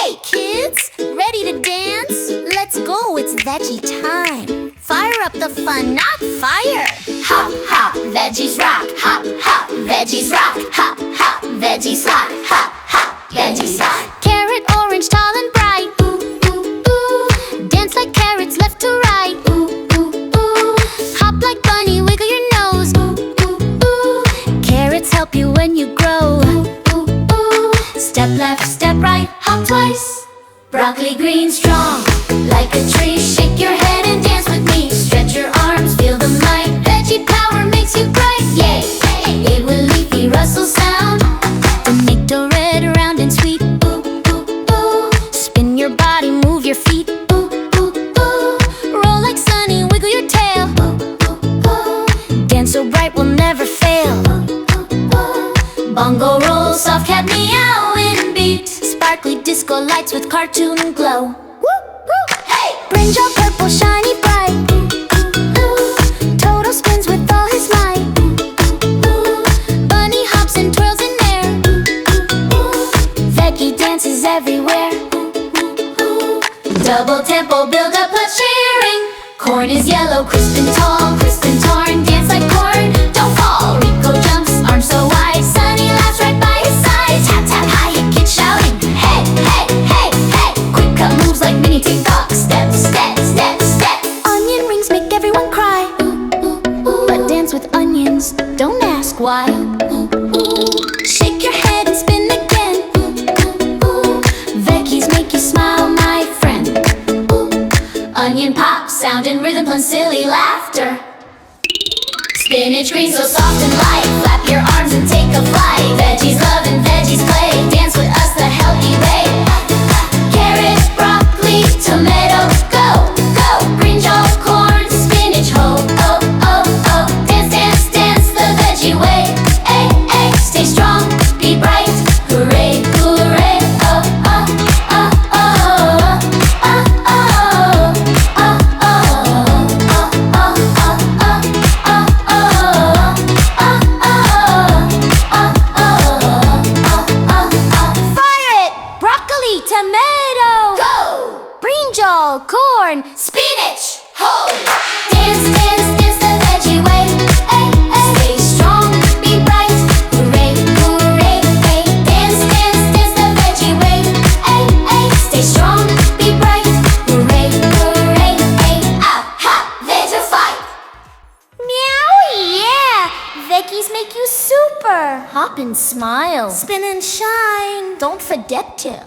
Hey kids, ready to dance? Let's go, it's veggie time. Fire up the fun, not fire. Hop, hop, veggies rock. Hop, hop, veggies rock. Hop, hop, veggies rock. Hop, hop, veggies rock. Carrot, orange, tall and bright. Ooh, ooh, ooh. Dance like carrots left to right. Ooh, ooh, ooh. Hop like bunny, wiggle your nose. Ooh, ooh, ooh. Carrots help you when you grow. Ooh, ooh, ooh. Step left, step right, hop twice. Broccoli green strong, like a tree. Shake your head and dance with me. Stretch your arms, feel the might. Veggie power makes you bright, yay! It will leafy rustle sound. Tomato red, round and sweet. Ooh, ooh, ooh. Spin your body, move your feet. Ooh, ooh, ooh. Roll like Sunny, wiggle your tail. Ooh, ooh, ooh. Dance so bright we'll never fail. Ooh, ooh, ooh. Bongo roll, soft cat meowing beat. Sparkly disco lights with cartoon glow. Woo, woo. Hey! Brinjal purple, shiny bright. Ooh, Toto spins with all his might. Ooh, Bunny hops and twirls in air. Ooh, veggie dances everywhere. Ooh, double tempo, build up a cheering. Corn is yellow, crisp and tall, crisp and torn. Dance like corn, don't fall. Riko jumps, arms so wide. Sunny laughs right by his side. Tap, tap, high, hit kids shouting. Hey, hey, hey, hey. Quick cut moves like mini TikTok. Step, step, step, step. Onion rings make everyone cry. Ooh, ooh, ooh. But dance with onions, don't ask why. Ooh, ooh. Shake your head and spin again. Ooh, ooh, ooh. Veggies make you smile, my friend. Ooh. Onion pop, sound and rhythm, fun silly laughter. Spinach green so soft and light. Flap your arms and take a flight. Veggies love and veggies play. Dance with us the healthy way. Carrot, broccoli, tomato, go, go. Brinjal, corn, spinach, ho, oh, oh, oh. Dance, dance, dance the veggie way. Ay, ay, stay strong, be bright. Hooray, hooray, oh, oh, oh, oh, oh, oh, oh, oh, oh, tomato, go! Brinjal, corn, spinach, ho! Dance, dance, dance the veggie way. Ay, ay. Stay strong, be bright. Hooray, hooray, ay. Dance, dance, dance the veggie way. Ay, ay. Stay strong, be bright. Hooray, hooray, ay. Out, hop, veggiefy. Meow, yeah! Veggies make you super. Hop and smile. Spin and shine. Don't forget to.